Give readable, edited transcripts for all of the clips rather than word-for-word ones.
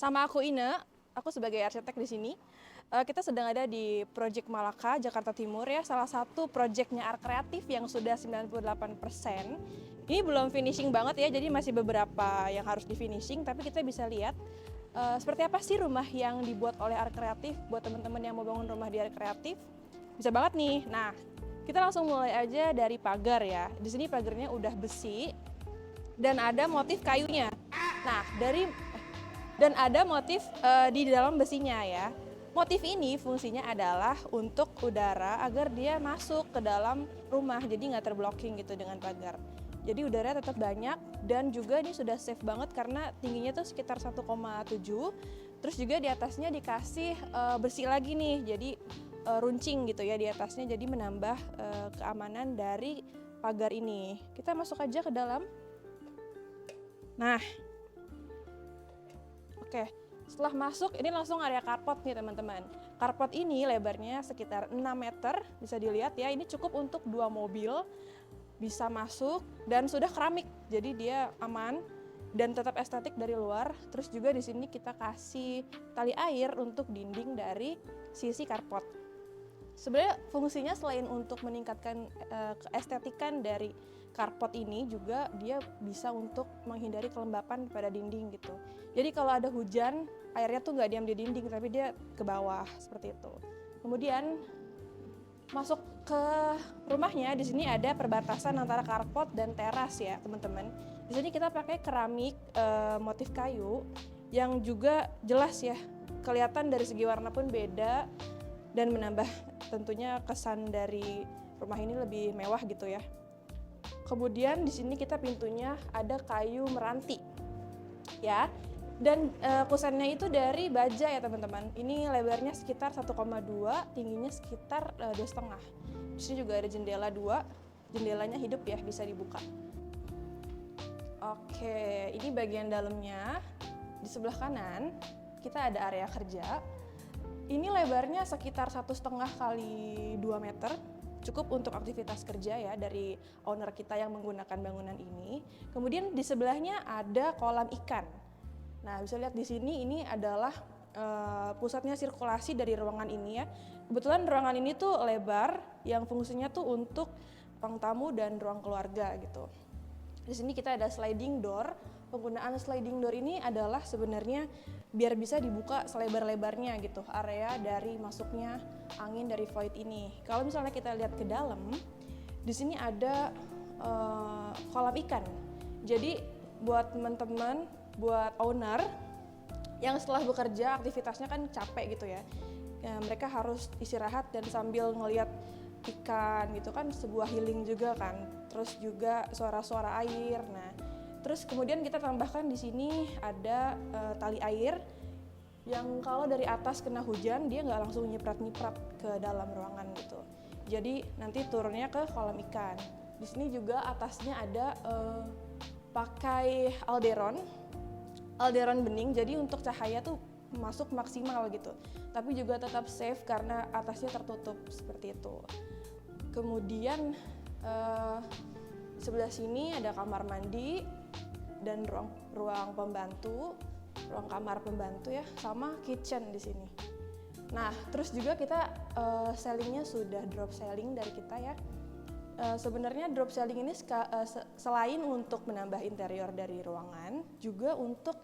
Sama aku Ine, aku sebagai arsitek di sini. Kita sedang ada di Project Malaka, Jakarta Timur ya, salah satu proyeknya Art Kreatif yang sudah 98%. Ini belum finishing banget ya, jadi masih beberapa yang harus di finishing, tapi kita bisa lihat seperti apa sih rumah yang dibuat oleh Art Kreatif buat teman-teman yang mau bangun rumah di Art Kreatif. Bisa banget nih. Nah, kita langsung mulai aja dari pagar ya. Di sini pagarnya udah besi dan ada motif kayunya. Nah, dan ada motif di dalam besinya ya. Motif ini fungsinya adalah untuk udara agar dia masuk ke dalam rumah, jadi nggak terblocking gitu dengan pagar. Jadi udara tetap banyak dan juga ini sudah safe banget karena tingginya tuh sekitar 1,7. Terus juga di atasnya dikasih besi lagi nih, jadi runcing gitu ya di atasnya, jadi menambah keamanan dari pagar ini. Kita masuk aja ke dalam. Nah, oke, setelah masuk ini langsung area carport nih teman-teman. Carport ini lebarnya sekitar 6 meter, bisa dilihat ya. Ini cukup untuk 2 mobil bisa masuk dan sudah keramik. Jadi dia aman dan tetap estetik dari luar. Terus juga di sini kita kasih tali air untuk dinding dari sisi carport. Sebenarnya fungsinya selain untuk meningkatkan keestetikan dari carport ini, juga dia bisa untuk menghindari kelembapan pada dinding gitu. Jadi kalau ada hujan, airnya tuh nggak diam di dinding, tapi dia ke bawah seperti itu. Kemudian masuk ke rumahnya, di sini ada perbatasan antara carport dan teras ya teman-teman. Di sini kita pakai keramik motif kayu yang juga jelas ya, kelihatan dari segi warna pun beda dan menambah tentunya kesan dari rumah ini lebih mewah gitu ya. Kemudian di sini kita pintunya ada kayu meranti ya, dan kusennya itu dari baja ya teman-teman. Ini lebarnya sekitar 1,2, tingginya sekitar 2,5. Di sini juga ada jendela 2, jendelanya hidup ya, bisa dibuka. Oke, ini bagian dalamnya. Di sebelah kanan kita ada area kerja. Ini lebarnya sekitar 1,5 kali 2 meter. Cukup untuk aktivitas kerja ya dari owner kita yang menggunakan bangunan ini. Kemudian di sebelahnya ada kolam ikan. Nah, bisa lihat di sini ini adalah pusatnya sirkulasi dari ruangan ini ya. Kebetulan ruangan ini tuh lebar yang fungsinya tuh untuk ruang tamu dan ruang keluarga gitu. Di sini kita ada sliding door. Penggunaan sliding door ini adalah sebenarnya biar bisa dibuka selebar-lebarnya gitu area dari masuknya angin dari void ini. Kalau misalnya kita lihat ke dalam, di sini ada kolam ikan. Jadi buat teman-teman, buat owner yang setelah bekerja aktivitasnya kan capek gitu ya, mereka harus istirahat dan sambil ngelihat ikan gitu kan, sebuah healing juga kan. Terus juga suara-suara air. Nah, terus kemudian kita tambahkan di sini ada tali air yang kalau dari atas kena hujan dia nggak langsung nyiprat-nyiprat ke dalam ruangan gitu. Jadi nanti turunnya ke kolam ikan. Di sini juga atasnya ada pakai alderon bening. Jadi untuk cahaya tuh masuk maksimal gitu. Tapi juga tetap safe karena atasnya tertutup seperti itu. Kemudian sebelah sini ada kamar mandi dan ruang pembantu, ruang kamar pembantu ya, sama kitchen di sini. Nah, terus juga kita ceiling-nya sudah drop ceiling dari kita ya. Sebenarnya drop ceiling ini selain untuk menambah interior dari ruangan, juga untuk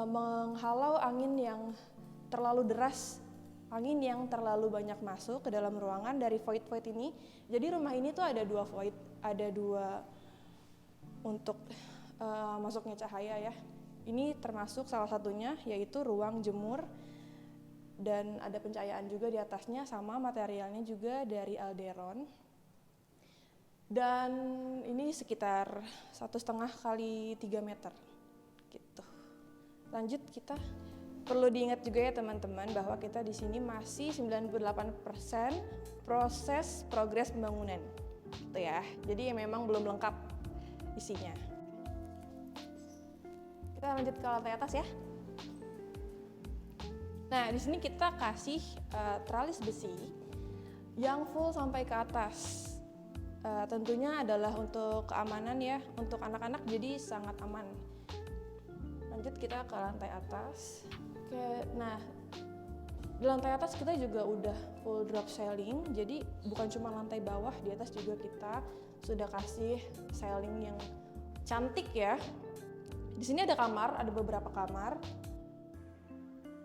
menghalau angin yang terlalu deras, angin yang terlalu banyak masuk ke dalam ruangan dari void-void ini. Jadi rumah ini tuh ada 2 void, ada 2 untuk masuknya cahaya ya. Ini termasuk salah satunya yaitu ruang jemur dan ada pencahayaan juga di atasnya, sama materialnya juga dari alderon. Dan ini sekitar 1,5 kali 3 meter gitu. Lanjut, kita perlu diingat juga ya teman-teman bahwa kita di sini masih 98% progres pembangunan gitu ya. Jadi memang belum lengkap isinya. Kita lanjut ke lantai atas ya. Nah, di sini kita kasih tralis besi yang full sampai ke atas. Tentunya adalah untuk keamanan ya, untuk anak-anak jadi sangat aman. Lanjut kita ke lantai atas. Oke, nah di lantai atas kita juga udah full drop ceiling, jadi bukan cuma lantai bawah, di atas juga kita sudah kasih ceiling yang cantik ya. Di sini ada kamar, ada beberapa kamar,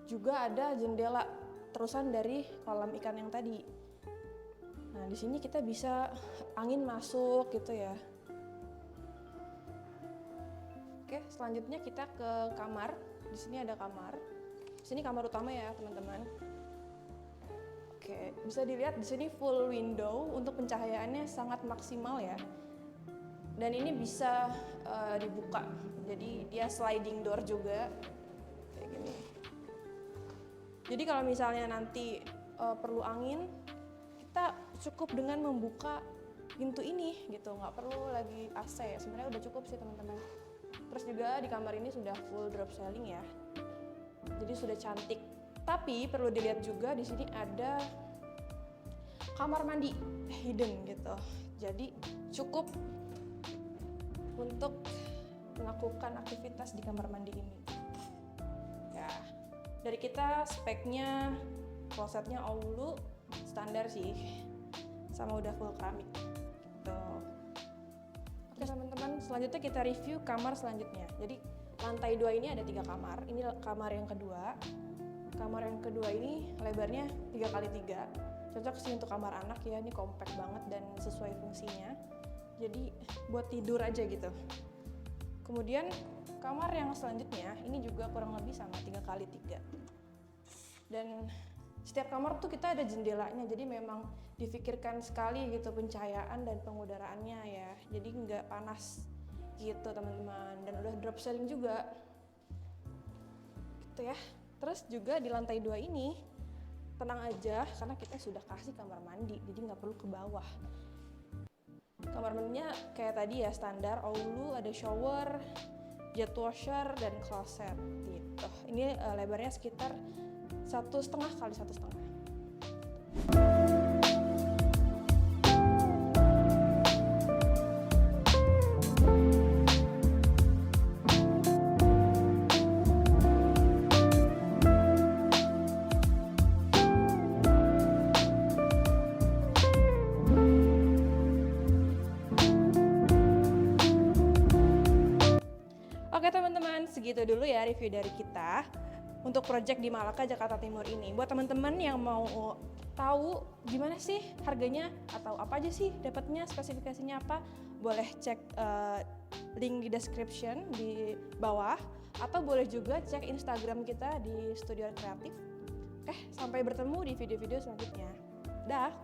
juga ada jendela terusan dari kolam ikan yang tadi. Nah di sini kita bisa angin masuk gitu ya. Oke, selanjutnya kita ke kamar. Di sini ada kamar. Di sini kamar utama ya teman-teman. Oke, bisa dilihat di sini full window, untuk pencahayaannya sangat maksimal ya. Dan ini bisa dibuka, jadi dia sliding door juga kayak gini. Jadi kalau misalnya nanti perlu angin, kita cukup dengan membuka pintu ini gitu, nggak perlu lagi AC. Sebenarnya udah cukup sih teman-teman. Terus juga di kamar ini sudah full drop ceiling ya, jadi sudah cantik. Tapi perlu dilihat juga di sini ada kamar mandi hidden gitu. Jadi cukup untuk melakukan aktivitas di kamar mandi ini. Ya, dari kita speknya klosetnya Oulu standar sih, sama udah full keramik. Gitu. Oke teman-teman, selanjutnya kita review kamar selanjutnya. Jadi lantai 2 ini ada 3 kamar. Ini kamar yang kedua. Kamar yang kedua ini lebarnya 3x3. Cocok sih untuk kamar anak ya, ini compact banget dan sesuai fungsinya. Jadi buat tidur aja gitu. Kemudian kamar yang selanjutnya ini juga kurang lebih sama 3x3. Dan setiap kamar tuh kita ada jendelanya, jadi memang difikirkan sekali gitu pencahayaan dan pengudaraannya ya. Jadi nggak panas gitu teman-teman, dan udah drop ceiling juga gitu ya. Terus juga di lantai 2 ini tenang aja karena kita sudah kasih kamar mandi, jadi nggak perlu ke bawah. Kamar mandinya kayak tadi ya, standar Oulu, ada shower, jet washer, dan closet gitu. Ini lebarnya sekitar 1,5 x 1,5. Oke teman-teman, segitu dulu ya review dari kita untuk project di Malaka, Jakarta Timur ini. Buat teman-teman yang mau tahu gimana sih harganya atau apa aja sih dapatnya, spesifikasinya apa, boleh cek link di description di bawah, atau boleh juga cek Instagram kita di Studio Kreatif. Sampai bertemu di video-video selanjutnya. Dah.